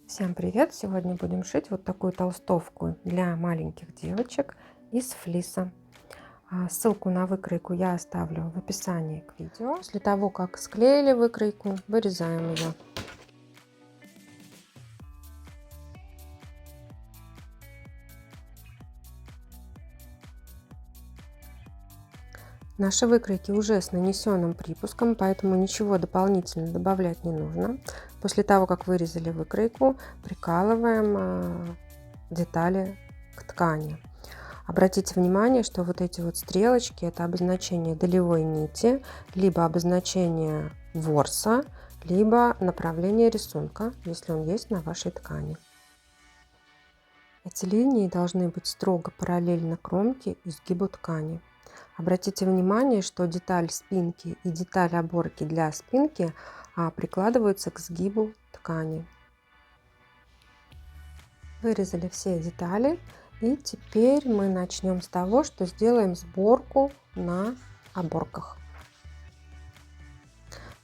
Всем привет! Сегодня будем шить вот такую толстовку для маленьких девочек из флиса. Ссылку на выкройку я оставлю в описании к видео. После того, как склеили выкройку, вырезаем ее. Наши выкройки уже с нанесенным припуском, поэтому ничего дополнительно добавлять не нужно. После того, как вырезали выкройку, прикалываем детали к ткани. Обратите внимание, что вот эти вот стрелочки — это обозначение долевой нити, либо обозначение ворса, либо направление рисунка, если он есть на вашей ткани. Эти линии должны быть строго параллельно кромке и сгибу ткани. Обратите внимание, что деталь спинки и деталь оборки для спинки прикладываются к сгибу ткани. Вырезали все детали, и теперь мы начнем с того, что сделаем сборку на оборках.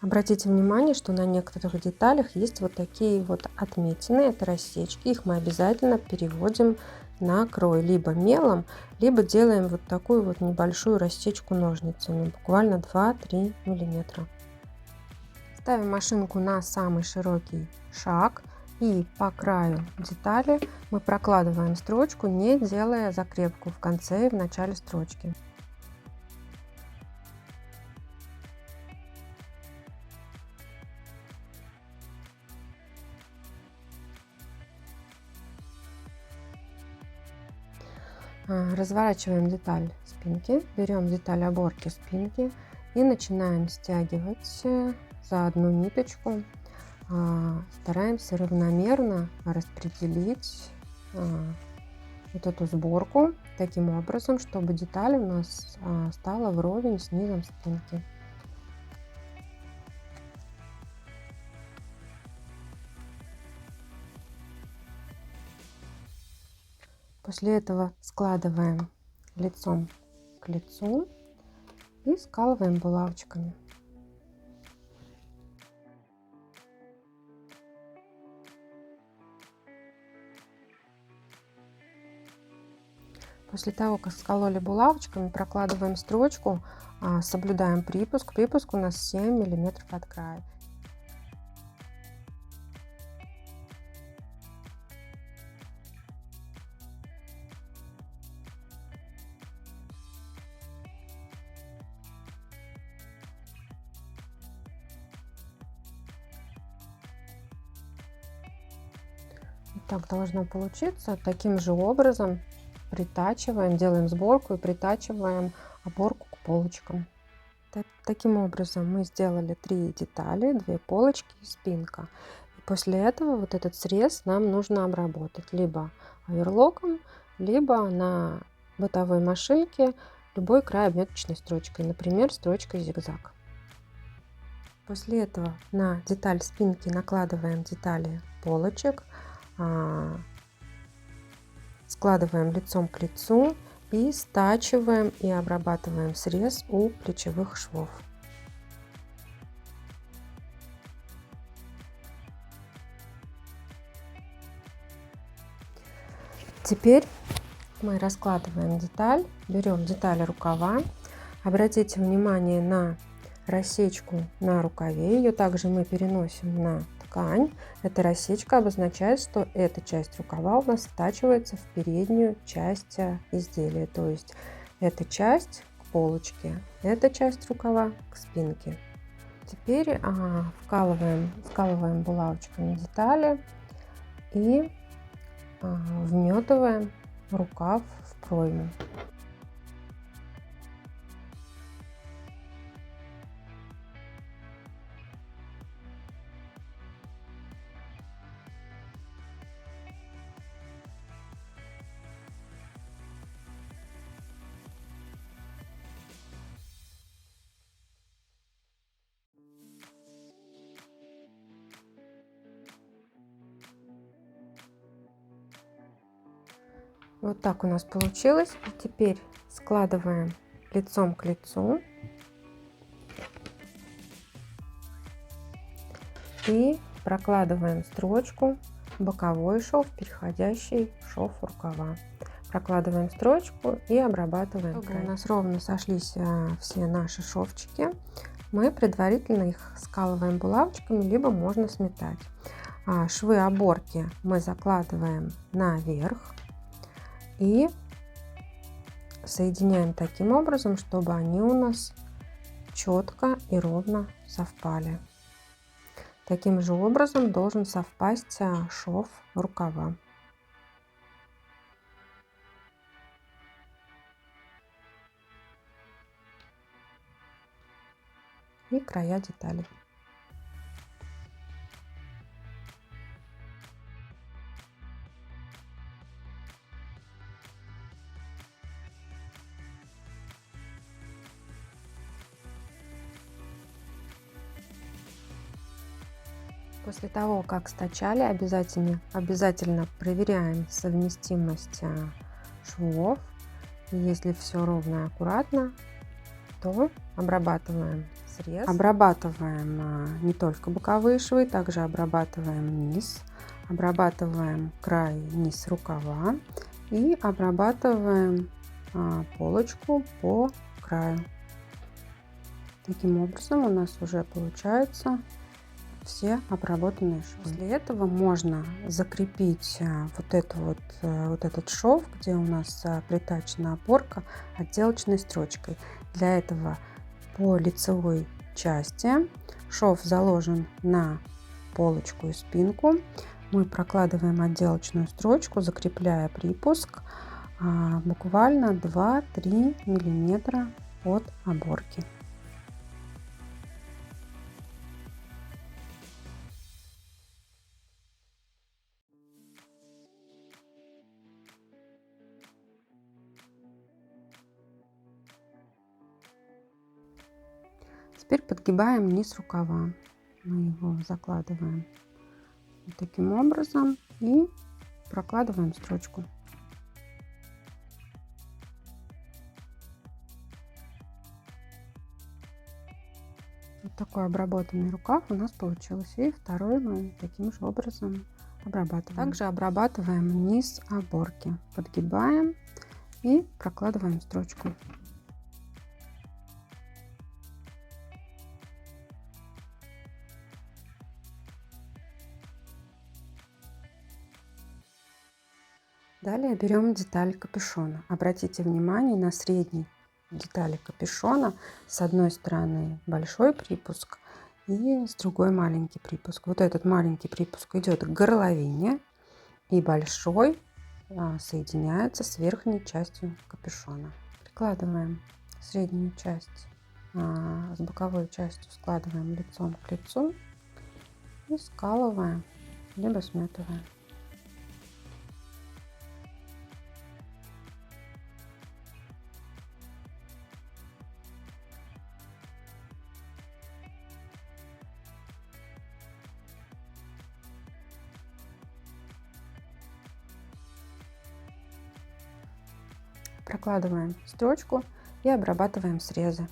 Обратите внимание, что на некоторых деталях есть вот такие вот отметины, это рассечки. Их мы обязательно переводим на крой либо мелом, либо делаем вот такую вот небольшую рассечку ножницами, буквально 2-3 мм. Ставим машинку на самый широкий шаг. И по краю детали мы прокладываем строчку, не делая закрепку в конце и в начале строчки. Разворачиваем деталь спинки, берем деталь оборки спинки и начинаем стягивать за одну ниточку. Стараемся равномерно распределить вот эту сборку таким образом, чтобы деталь у нас стала вровень с низом спинки. После этого складываем лицом к лицу и скалываем булавочками. После того, как скололи булавочками, прокладываем строчку, соблюдаем припуск. Припуск у нас 7 мм от края. Так должно получиться. Таким же образом притачиваем, делаем сборку и притачиваем оборку к полочкам. Таким образом мы сделали 3 детали, 2 полочки и спинка. И после этого вот этот срез нам нужно обработать либо оверлоком, либо на бытовой машинке любой край обметочной строчкой, например, строчкой зигзаг. После этого на деталь спинки накладываем детали полочек, складываем лицом к лицу и стачиваем и обрабатываем срез у плечевых швов. Теперь мы раскладываем деталь, берем деталь рукава. Обратите внимание на рассечку на рукаве, ее также мы переносим на ткань. Эта рассечка обозначает, что эта часть рукава у нас стачивается в переднюю часть изделия, то есть эта часть к полочке, эта часть рукава к спинке. Теперь вкалываем булавочками детали и вметываем рукав в пройму. Вот так у нас получилось. И теперь складываем лицом к лицу и прокладываем строчку боковой шов, переходящий в шов рукава. Прокладываем строчку и обрабатываем край. Чтобы у нас ровно сошлись все наши шовчики, мы предварительно их скалываем булавочками, либо можно сметать. Швы оборки мы закладываем наверх и соединяем таким образом, чтобы они у нас четко и ровно совпали. Таким же образом должен совпасть шов рукава и края деталей. После того, как стачали, обязательно проверяем совместимость швов. Если все ровно и аккуратно, то обрабатываем срез. Обрабатываем не только боковые швы, также обрабатываем низ, обрабатываем край, низ рукава и обрабатываем полочку по краю. Таким образом у нас уже получается все обработанные швы. После этого можно закрепить вот этот шов, где у нас притачена опорка, отделочной строчкой. Для этого по лицевой части шов заложен на полочку и спинку. Мы прокладываем отделочную строчку, закрепляя припуск буквально 2-3 мм от оборки. Теперь подгибаем низ рукава. Мы его закладываем вот таким образом и прокладываем строчку. Вот такой обработанный рукав у нас получился. И второй мы таким же образом обрабатываем. Также обрабатываем низ оборки. Подгибаем и прокладываем строчку. Далее берем деталь капюшона. Обратите внимание на средней детали капюшона. С одной стороны большой припуск и с другой маленький припуск. Вот этот маленький припуск идет к горловине, и большой соединяется с верхней частью капюшона. Прикладываем среднюю часть с боковой частью, складываем лицом к лицу и скалываем, либо сметываем. Прокладываем строчку и обрабатываем срезы.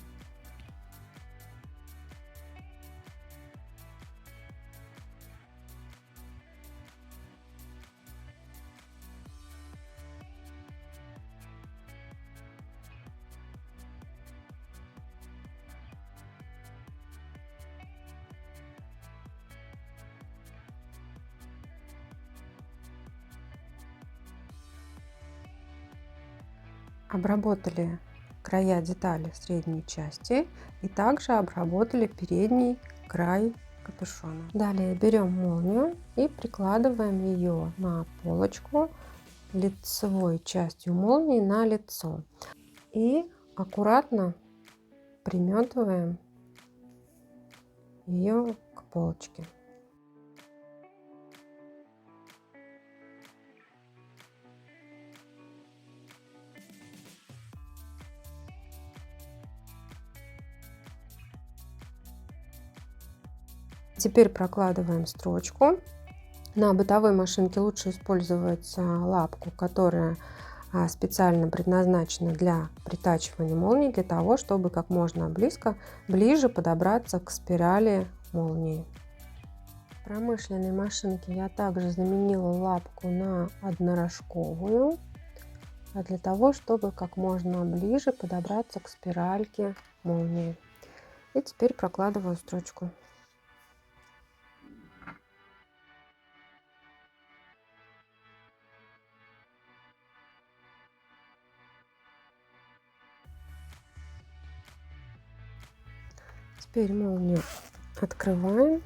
Обработали края детали средней части и также обработали передний край капюшона. Далее берем молнию и прикладываем ее на полочку лицевой частью молнии на лицо и аккуратно приметываем ее к полочке. Теперь прокладываем строчку. На бытовой машинке лучше использовать лапку, которая специально предназначена для притачивания молнии, для того, чтобы как можно ближе подобраться к спирали молнии. В промышленной машинке я также заменила лапку на однорожковую, для того, чтобы как можно ближе подобраться к спиральке молнии. И теперь прокладываю строчку. Теперь молнию открываем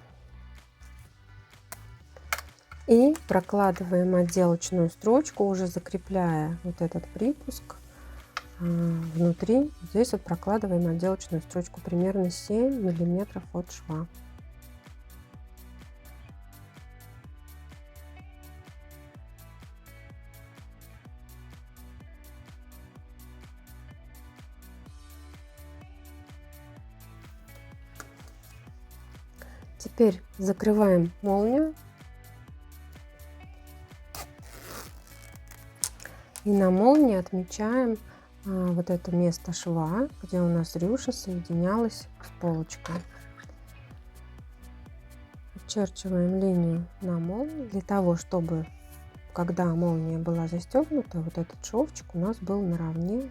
и прокладываем отделочную строчку, уже закрепляя вот этот припуск внутри. Здесь вот прокладываем отделочную строчку примерно 7 миллиметров от шва. Теперь закрываем молнию и на молнии отмечаем вот это место шва, где у нас рюша соединялась с полочкой. Очерчиваем линию на молнии для того, чтобы когда молния была застегнута, вот этот шовчик у нас был наравне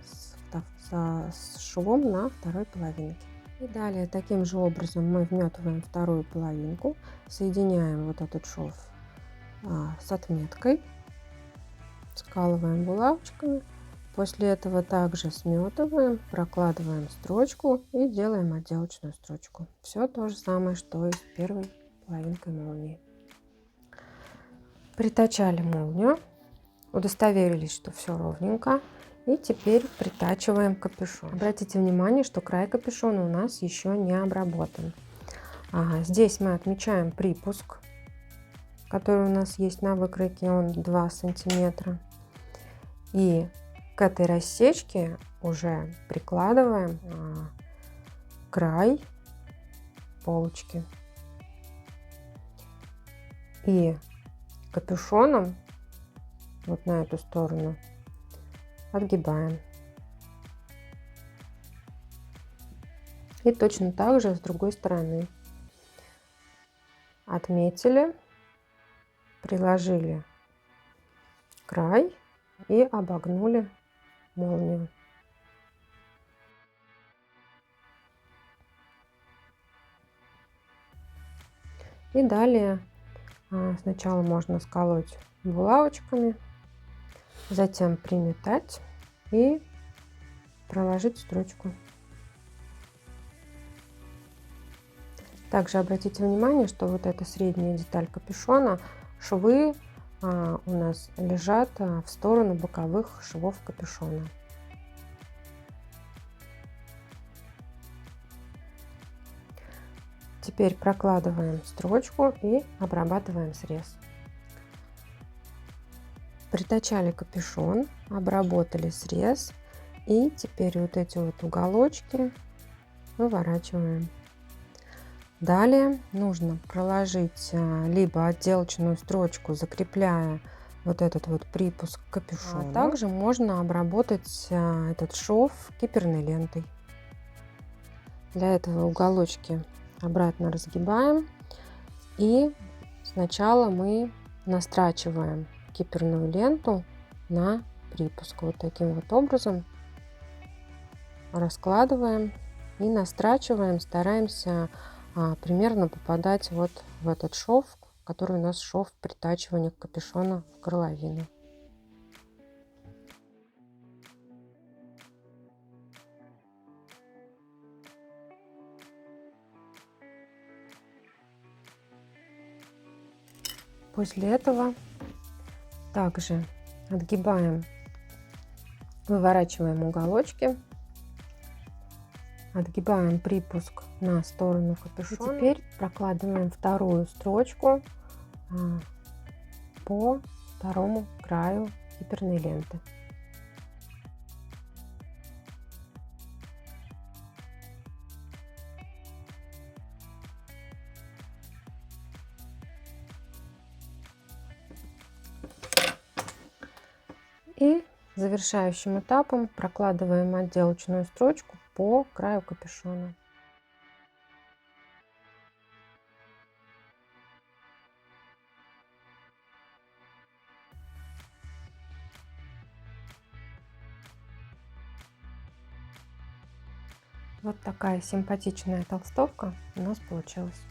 с швом на второй половинке. И далее таким же образом мы вметываем вторую половинку, соединяем вот этот шов с отметкой, скалываем булавочками. После этого также сметываем, прокладываем строчку и делаем отделочную строчку. Все то же самое, что и с первой половинкой молнии. Притачали молнию, удостоверились, что все ровненько. И теперь притачиваем капюшон. Обратите внимание, что край капюшона у нас еще не обработан. Здесь мы отмечаем припуск, который у нас есть на выкройке, он 2 сантиметра. И к этой рассечке уже прикладываем край полочки. И капюшоном вот на эту сторону отгибаем. И точно так же с другой стороны. Отметили, приложили край и обогнули молнию. И далее сначала можно сколоть булавочками, затем приметать и проложить строчку. Также обратите внимание, что вот эта средняя деталь капюшона, швы у нас лежат в сторону боковых швов капюшона. Теперь прокладываем строчку и обрабатываем срез. Притачали капюшон, обработали срез, и теперь вот эти вот уголочки выворачиваем. Далее нужно проложить либо отделочную строчку, закрепляя вот этот вот припуск капюшона. Также можно обработать этот шов киперной лентой. Для этого уголочки обратно разгибаем, и сначала мы настрачиваем киперную ленту на припуск. Вот таким вот образом раскладываем и настрачиваем, стараемся примерно попадать вот в этот шов, который у нас шов притачивания капюшона в горловину. После этого также отгибаем, выворачиваем уголочки, отгибаем припуск на сторону капюшона. И теперь прокладываем вторую строчку по второму краю киперной ленты. И завершающим этапом прокладываем отделочную строчку по краю капюшона. Вот такая симпатичная толстовка у нас получилась.